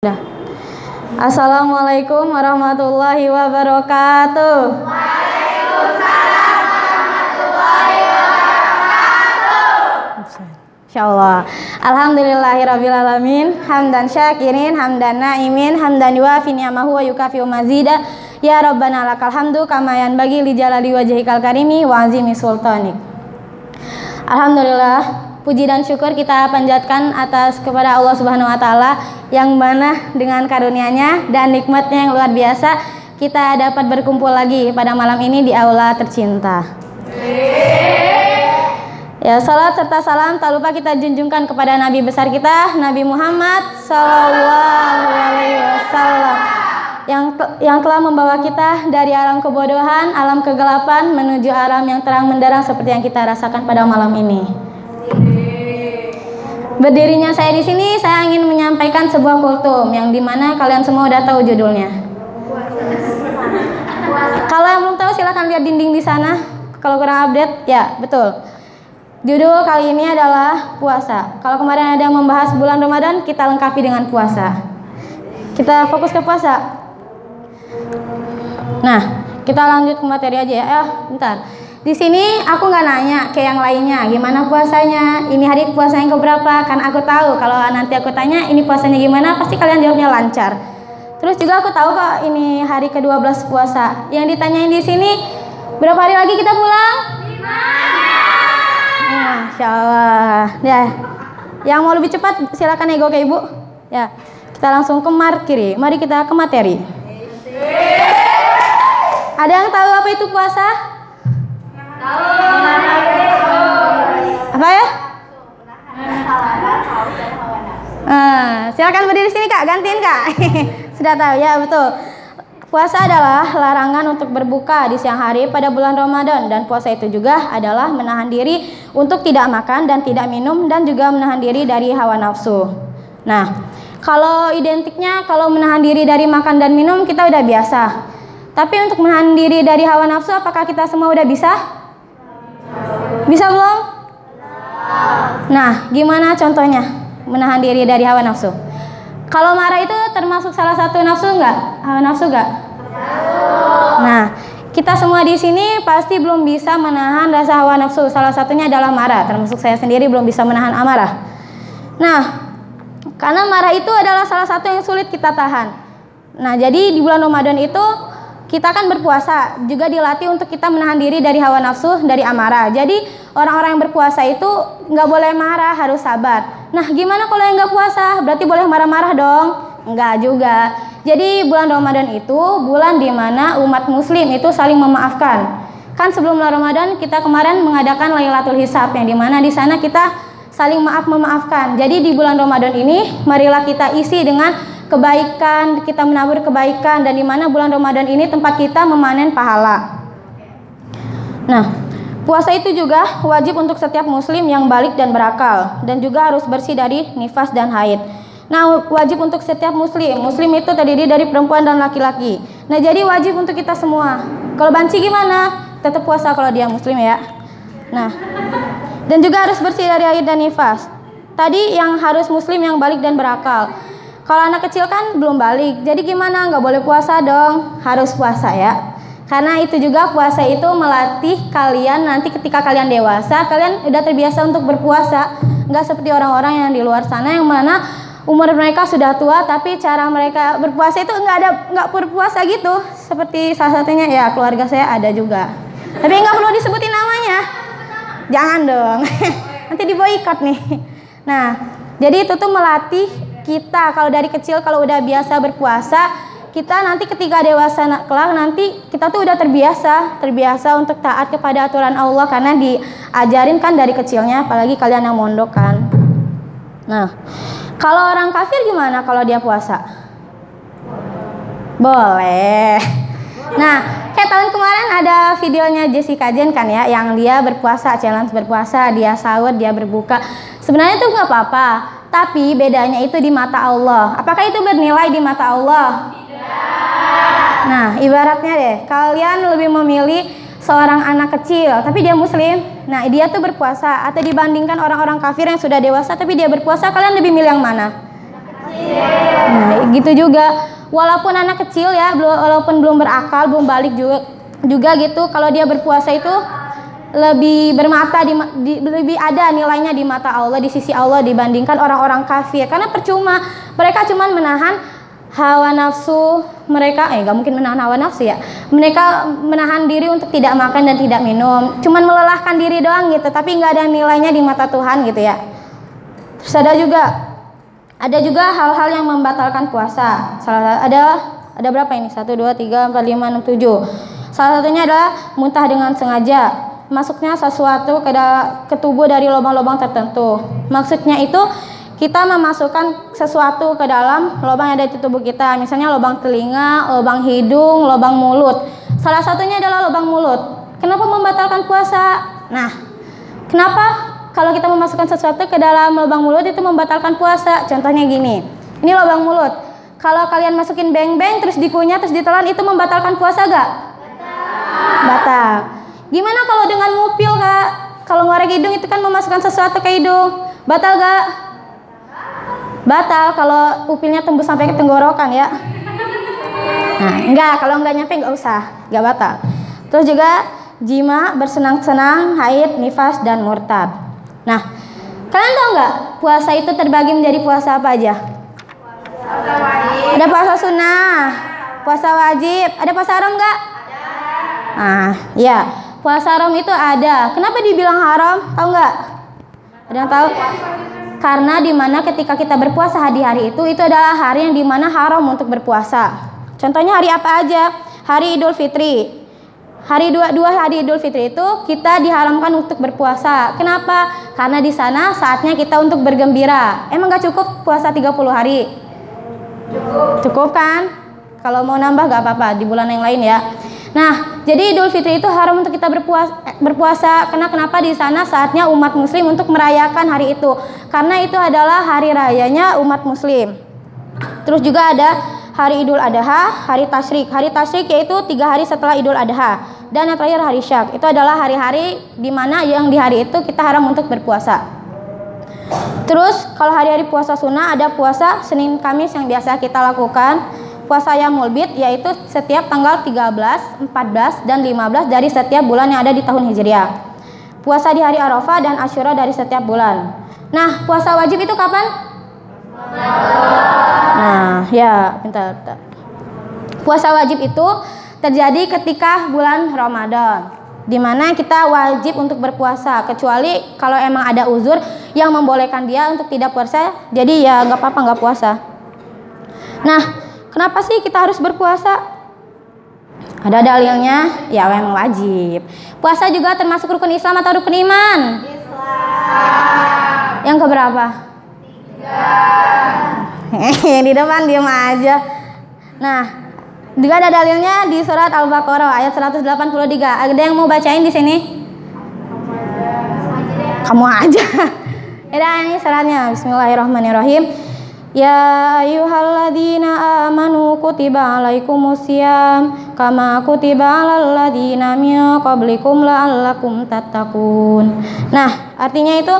Dah. Assalamualaikum warahmatullahi wabarakatuh. Waalaikumsalam warahmatullahi wabarakatuh. Insyaallah. Alhamdulillahirabbil hamdan syakirin, hamdan naimin, hamdan yuafi ni'amahu wa yukafi'u mazida. Ya Rabbana lakal hamdu kama yanbaghi li jalali wajhikal karimi wa azimi sultanik. Alhamdulillah, puji dan syukur kita panjatkan atas kepada Allah Subhanahu wa taala yang mana dengan karunia-Nya dan nikmat-Nya yang luar biasa kita dapat berkumpul lagi pada malam ini di aula tercinta. Ya, salat serta salam tak lupa kita junjungkan kepada Nabi besar kita, Nabi Muhammad sallallahu alaihi wasallam yang telah membawa kita dari alam kebodohan, alam kegelapan menuju alam yang terang menderang seperti yang kita rasakan pada malam ini. Berdirinya saya di sini, saya ingin menyampaikan sebuah kultum yang dimana kalian semua udah tahu judulnya. Kalau yang belum tahu silahkan lihat dinding di sana. Kalau kurang update, ya betul. Judul kali ini adalah puasa. Kalau kemarin ada yang membahas bulan Ramadan, kita lengkapi dengan puasa. Kita fokus ke puasa. Nah, kita lanjut ke materi aja ya. Bentar. Di sini aku nggak nanya kayak yang lainnya, gimana puasanya, ini hari puasa yang keberapa, kan aku tahu kalau nanti aku tanya ini puasanya gimana, pasti kalian jawabnya lancar. Terus juga aku tahu kok ini hari ke-12 puasa. Yang ditanyain di sini, berapa hari lagi kita pulang? 5. Masya Allah. Ya, yang mau lebih cepat silakan nego ke ibu. Ya, kita langsung ke kiri. Mari kita ke materi. Ada yang tahu apa itu puasa? Apa ya? Silakan berdiri sini kak, gantiin kak. Sudah tahu ya, betul. Puasa adalah larangan untuk berbuka di siang hari pada bulan Ramadan, dan puasa itu juga adalah menahan diri untuk tidak makan dan tidak minum, dan juga menahan diri dari hawa nafsu. Nah, kalau identiknya kalau menahan diri dari makan dan minum kita udah biasa. Tapi untuk menahan diri dari hawa nafsu, apakah kita semua udah bisa? Bisa belum? Nah, gimana contohnya menahan diri dari hawa nafsu? Kalau marah itu termasuk salah satu nafsu nggak? Hawa nafsu nggak? Nah, kita semua di sini pasti belum bisa menahan rasa hawa nafsu. Salah satunya adalah marah. Termasuk saya sendiri belum bisa menahan amarah. Nah, karena marah itu adalah salah satu yang sulit kita tahan. Nah, jadi di bulan Ramadan itu kita kan berpuasa, juga dilatih untuk kita menahan diri dari hawa nafsu, dari amarah. Jadi orang-orang yang berpuasa itu nggak boleh marah, harus sabar. Nah, gimana kalau yang nggak puasa? Berarti boleh marah-marah dong? Nggak juga. Jadi bulan Ramadan itu bulan dimana umat muslim itu saling memaafkan. Kan sebelum bulan Ramadan kita kemarin mengadakan Lailatul Hisab, yang dimana di sana kita saling memaafkan. Jadi di bulan Ramadan ini marilah kita isi dengan kebaikan, kita menabur kebaikan, dan di mana bulan Ramadan ini tempat kita memanen pahala. Nah, puasa itu juga wajib untuk setiap muslim yang balik dan berakal, dan juga harus bersih dari nifas dan haid. Nah, wajib untuk setiap muslim. Muslim itu terdiri dari perempuan dan laki-laki. Nah, jadi wajib untuk kita semua. Kalau banci gimana? Tetap puasa kalau dia muslim ya. Nah, dan juga harus bersih dari haid dan nifas. Tadi yang harus muslim yang balik dan berakal. Kalau anak kecil kan belum balik, jadi gimana? Nggak boleh puasa dong, harus puasa ya. Karena itu juga puasa itu melatih kalian nanti ketika kalian dewasa, kalian udah terbiasa untuk berpuasa. Nggak seperti orang-orang yang di luar sana yang mana umur mereka sudah tua, tapi cara mereka berpuasa itu nggak berpuasa gitu. Seperti salah satunya ya keluarga saya ada juga. Tapi nggak perlu disebutin namanya. Jangan dong, nanti diboikot nih. Nah, jadi itu tuh melatih kita kalau dari kecil, kalau udah biasa berpuasa, kita nanti ketika dewasa kelak nanti kita tuh udah terbiasa untuk taat kepada aturan Allah, karena diajarin kan dari kecilnya, apalagi kalian yang mondok kan. Nah, kalau orang kafir gimana kalau dia puasa? Boleh. Nah, kayak tahun kemarin ada videonya Jessica Jen kan ya, yang dia berpuasa, challenge berpuasa, dia sahur, dia berbuka. Sebenarnya itu nggak apa-apa. Tapi bedanya itu di mata Allah. Apakah itu bernilai di mata Allah? Tidak. Nah, ibaratnya deh, kalian lebih memilih seorang anak kecil, tapi dia muslim. Nah, dia tuh berpuasa. Atau dibandingkan orang-orang kafir yang sudah dewasa, tapi dia berpuasa, kalian lebih milih yang mana? Nah, gitu juga. Walaupun anak kecil ya, walaupun belum berakal, belum balik juga gitu, kalau dia berpuasa itu lebih bermata lebih ada nilainya di mata Allah, di sisi Allah dibandingkan orang-orang kafir. Karena percuma mereka cuma menahan hawa nafsu mereka, nggak mungkin menahan hawa nafsu ya. Mereka menahan diri untuk tidak makan dan tidak minum, cuman melelahkan diri doang gitu, tapi nggak ada nilainya di mata Tuhan gitu ya. Terus ada juga hal-hal yang membatalkan puasa. Ada berapa ini? 1, 2, 3, 4, 5, 6, 7. Salah satunya adalah muntah dengan sengaja, masuknya sesuatu ke tubuh dari lubang-lubang tertentu. Maksudnya itu kita memasukkan sesuatu ke dalam lubang yang ada di tubuh kita. Misalnya lubang telinga, lubang hidung, lubang mulut. Salah satunya adalah lubang mulut. Kenapa membatalkan puasa? Nah, kenapa kalau kita memasukkan sesuatu ke dalam lubang mulut itu membatalkan puasa? Contohnya gini, ini lubang mulut. Kalau kalian masukin beng-beng terus dikunyah terus ditelan, itu membatalkan puasa gak? Batal. Gimana kalau dengan ngupil kak? Kalau ngorek hidung itu kan memasukkan sesuatu ke hidung, batal gak? Batal kalau upilnya tembus sampai ke tenggorokan ya. Nah, enggak, kalau enggak nyampe enggak usah, enggak batal. Terus juga jima, bersenang-senang, haid, nifas, dan murtad. Nah, kalian tahu nggak puasa itu terbagi menjadi puasa apa aja? Ada puasa sunnah, puasa wajib, ada puasa haram nggak? Nah, ya, puasa haram itu ada. Kenapa dibilang haram? Tahu nggak? Ada yang tahu? Karena dimana ketika kita berpuasa di hari itu adalah hari yang dimana haram untuk berpuasa. Contohnya hari apa aja? Hari Idul Fitri. Dua hari Idul Fitri itu kita diharamkan untuk berpuasa. Kenapa? Karena di sana saatnya kita untuk bergembira. Emang gak cukup puasa 30 hari? Cukup kan? Kalau mau nambah gak apa-apa di bulan yang lain ya. Nah, jadi Idul Fitri itu haram untuk kita berpuasa. Karena kenapa? Di sana saatnya umat muslim untuk merayakan hari itu. Karena itu adalah hari rayanya umat muslim. Terus juga ada hari Idul Adha, hari Tasyrik. Hari Tasyrik yaitu 3 hari setelah Idul Adha. Dan yang terakhir hari Syak. Itu adalah hari-hari di mana yang di hari itu kita haram untuk berpuasa. Terus kalau hari-hari puasa sunnah ada puasa Senin Kamis yang biasa kita lakukan. Puasa Yaumul Bid yaitu setiap tanggal 13, 14, dan 15 dari setiap bulan yang ada di tahun Hijriah. Puasa di hari Arafah dan Asyura dari setiap bulan. Nah, puasa wajib itu kapan? Nah, ya, bentar. Puasa wajib itu terjadi ketika bulan Ramadan, di mana kita wajib untuk berpuasa, kecuali kalau emang ada uzur yang membolehkan dia untuk tidak puasa, jadi ya nggak apa-apa nggak puasa. Nah, kenapa sih kita harus berpuasa? Ada dalilnya, ya memang wajib. Puasa juga termasuk rukun Islam atau rukun iman? Islam. Yang keberapa? 3. Yang di depan diam aja. Nah, juga ada dalilnya di surat Al-Baqarah ayat 183. Ada yang mau bacain di sini? Kamu aja. Ini suratnya. Bismillahirrahmanirrahim. Ya ayyuhalladzina amanu kutiba alaikumusiyam kama kutiba alal ladzina min qablikum la'allakum tattaqun. Nah, artinya itu,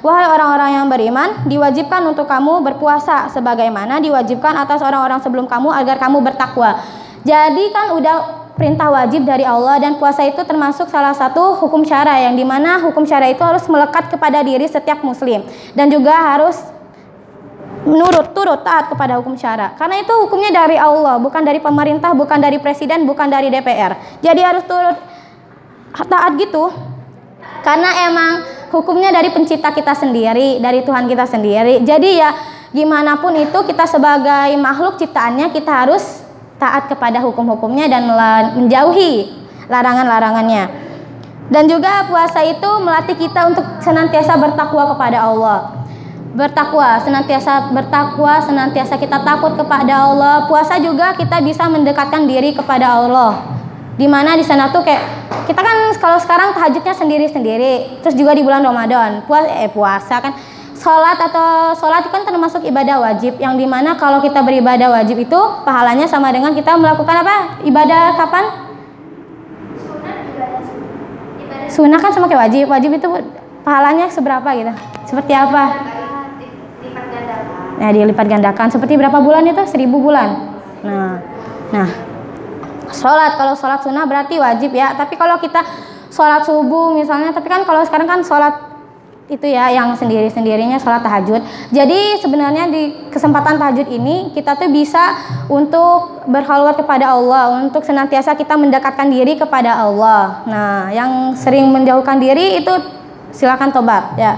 wahai orang-orang yang beriman, diwajibkan untuk kamu berpuasa sebagaimana diwajibkan atas orang-orang sebelum kamu agar kamu bertakwa. Jadi kan udah perintah wajib dari Allah, dan puasa itu termasuk salah satu hukum syara yang dimana hukum syara itu harus melekat kepada diri setiap muslim dan juga harus turut taat kepada hukum syara. Karena itu hukumnya dari Allah, bukan dari pemerintah, bukan dari presiden, bukan dari DPR. Jadi harus turut taat gitu. Karena emang hukumnya dari pencipta kita sendiri, dari Tuhan kita sendiri. Jadi ya gimana pun itu kita sebagai makhluk ciptaannya kita harus taat kepada hukum-hukumnya dan menjauhi larangan-larangannya. Dan juga puasa itu melatih kita untuk senantiasa bertakwa kepada Allah. Senantiasa kita takut kepada Allah. Puasa juga kita bisa mendekatkan diri kepada Allah. Dimana di sana tuh kayak kita kan kalau sekarang tahajudnya sendiri-sendiri. Terus juga di bulan Ramadan puasa kan. Sholat itu kan termasuk ibadah wajib, yang dimana kalau kita beribadah wajib itu pahalanya sama dengan kita melakukan apa? Ibadah kapan? Sunnah kan sama kayak wajib. Wajib itu pahalanya seberapa gitu? Seperti apa? Nah, dilipat gandakan. Seperti berapa bulan itu? 1000 bulan. Nah, sholat, kalau sholat sunnah berarti wajib ya. Tapi kalau kita sholat subuh misalnya, tapi kan kalau sekarang kan sholat itu ya yang sendiri-sendirinya sholat tahajud. Jadi sebenarnya di kesempatan tahajud ini kita tuh bisa untuk berkhalwat kepada Allah, untuk senantiasa kita mendekatkan diri kepada Allah. Nah, yang sering menjauhkan diri itu silakan tobat ya.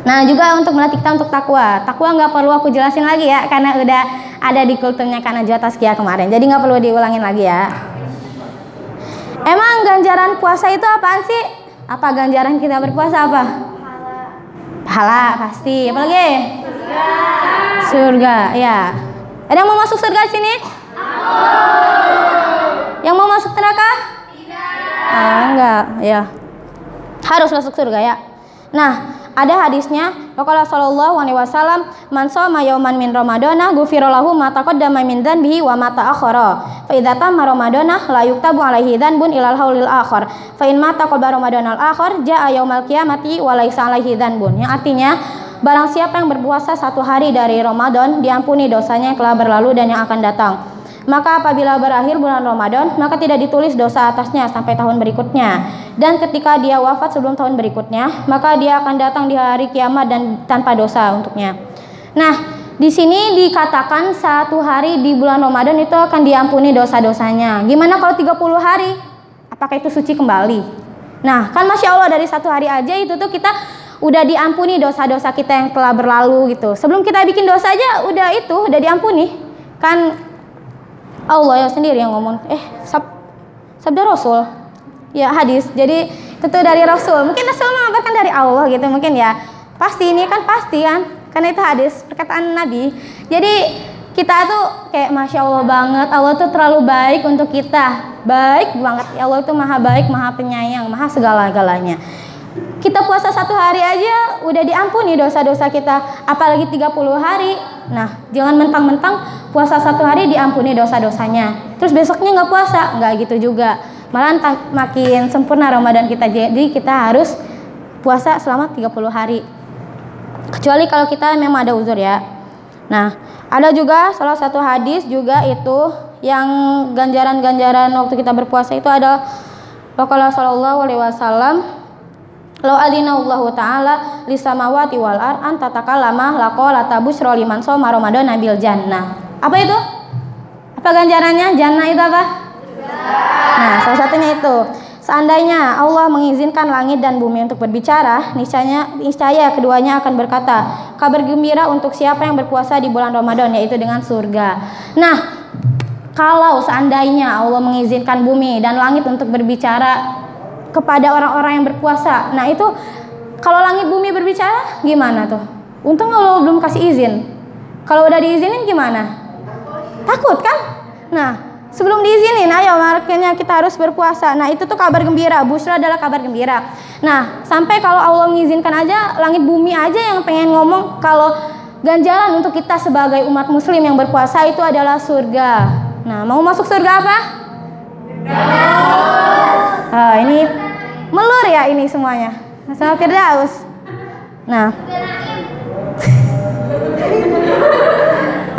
Nah juga untuk melatih kita untuk takwa. Takwa nggak perlu aku jelasin lagi ya, karena udah ada di kultumnya karena Najwa Tazkiyah kemarin. Jadi nggak perlu diulangin lagi ya. Emang ganjaran puasa itu apaan sih? Apa ganjaran kita berpuasa apa? Pahala pasti. Apalagi? Surga. Ya. Ada yang mau masuk surga di sini? Yang mau masuk neraka? Tidak. Enggak. Ya. Harus masuk surga ya. Nah, ada hadisnya, Rasulullah sallallahu alaihi wasallam, "Man shoma yauman min ramadana ghufira lahu ma taqaddama min dzanbihi wa ma ta'akhkhara. Fa idza tamma ramadana la yuktabu alaihi dzanbun ilal haulil akhir. Fa in mata qabla ramadanal akhir jaa yaumal qiyamati wa laisa alaihi dzanbun." Yang artinya, barang siapa yang berpuasa 1 hari dari Ramadan, diampuni dosanya yang telah berlalu dan yang akan datang. Maka apabila berakhir bulan Ramadan, maka tidak ditulis dosa atasnya sampai tahun berikutnya. Dan ketika dia wafat sebelum tahun berikutnya, maka dia akan datang di hari kiamat dan tanpa dosa untuknya. Nah, di sini dikatakan 1 hari di bulan Ramadan itu akan diampuni dosa-dosanya. Gimana kalau 30 hari? Apakah itu suci kembali? Nah, kan Masya Allah dari 1 hari aja itu tuh kita udah diampuni dosa-dosa kita yang telah berlalu gitu. Sebelum kita bikin dosa aja udah diampuni. Kan Allah ya sendiri yang ngomong. Sabda Rasul. Ya hadis. Jadi itu dari Rasul. Mungkin Rasul mengabarkan dari Allah gitu mungkin ya. Pasti ini kan pasti kan. Karena itu hadis perkataan Nabi. Jadi kita tuh kayak Masya Allah banget. Allah tuh terlalu baik untuk kita. Baik banget. Ya Allah tuh maha baik, maha penyayang, maha segala-galanya. Kita puasa 1 hari aja udah diampuni dosa-dosa kita, apalagi 30 hari. Nah, jangan mentang-mentang puasa 1 hari diampuni dosa-dosanya, terus besoknya nggak puasa, nggak gitu juga. Malah makin sempurna Ramadan kita, jadi kita harus puasa selama 30 hari. Kecuali kalau kita memang ada uzur ya. Nah, ada juga salah satu hadis juga itu yang ganjaran-ganjaran waktu kita berpuasa itu ada Rasulullah sallallahu alaihi wasallam, "Lau adinallahu ta'ala lisamawati wal ar an tatakallama laqala tabusyra liman shoma ramadan nabil jannah." Apa itu? Apa ganjarannya? Jannah itu apa? Nah, salah satunya itu, seandainya Allah mengizinkan langit dan bumi untuk berbicara, niscaya keduanya akan berkata, kabar gembira untuk siapa yang berpuasa di bulan Ramadan, yaitu dengan surga. Nah, kalau seandainya Allah mengizinkan bumi dan langit untuk berbicara kepada orang-orang yang berpuasa, nah itu kalau langit bumi berbicara gimana tuh? Untung Allah belum kasih izin. Kalau udah diizinin gimana? Takut kan? Nah, sebelum diizinin, ayo makanya kita harus berpuasa. Nah, itu tuh kabar gembira. Busra adalah kabar gembira. Nah, sampai kalau Allah mengizinkan aja, langit bumi aja yang pengen ngomong kalau ganjaran untuk kita sebagai umat muslim yang berpuasa itu adalah surga. Nah, mau masuk surga apa? Ini melur ya ini semuanya. Sama Firdaus. Nah.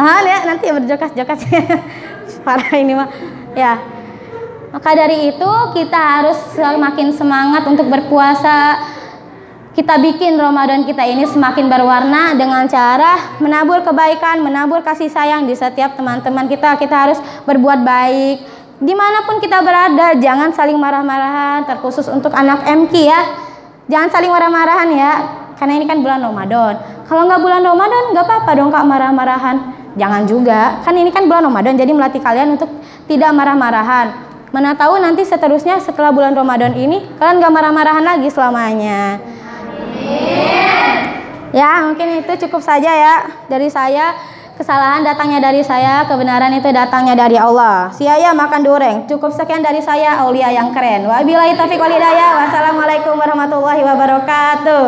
Lihat nanti berjokas-jokas. Parah ini mah. Ya. Maka dari itu kita harus semakin semangat untuk berpuasa. Kita bikin Ramadan kita ini semakin berwarna dengan cara menabur kebaikan, menabur kasih sayang di setiap teman-teman kita. Kita harus berbuat baik. Dimanapun kita berada, jangan saling marah-marahan. Terkhusus untuk anak MK ya. Jangan saling marah-marahan ya. Karena ini kan bulan Ramadan. Kalau nggak bulan Ramadan, nggak apa-apa dong Kak marah-marahan. Jangan juga. Kan ini kan bulan Ramadan, jadi melatih kalian untuk tidak marah-marahan. Mana tahu nanti seterusnya setelah bulan Ramadan ini, kalian nggak marah-marahan lagi selamanya. Amin. Ya, mungkin itu cukup saja ya dari saya. Kesalahan datangnya dari saya, kebenaran itu datangnya dari Allah. Siaya makan dureng. Cukup sekian dari saya, Aulia yang keren. Wabillahi taufiq wal hidayah. Wassalamualaikum warahmatullahi wabarakatuh.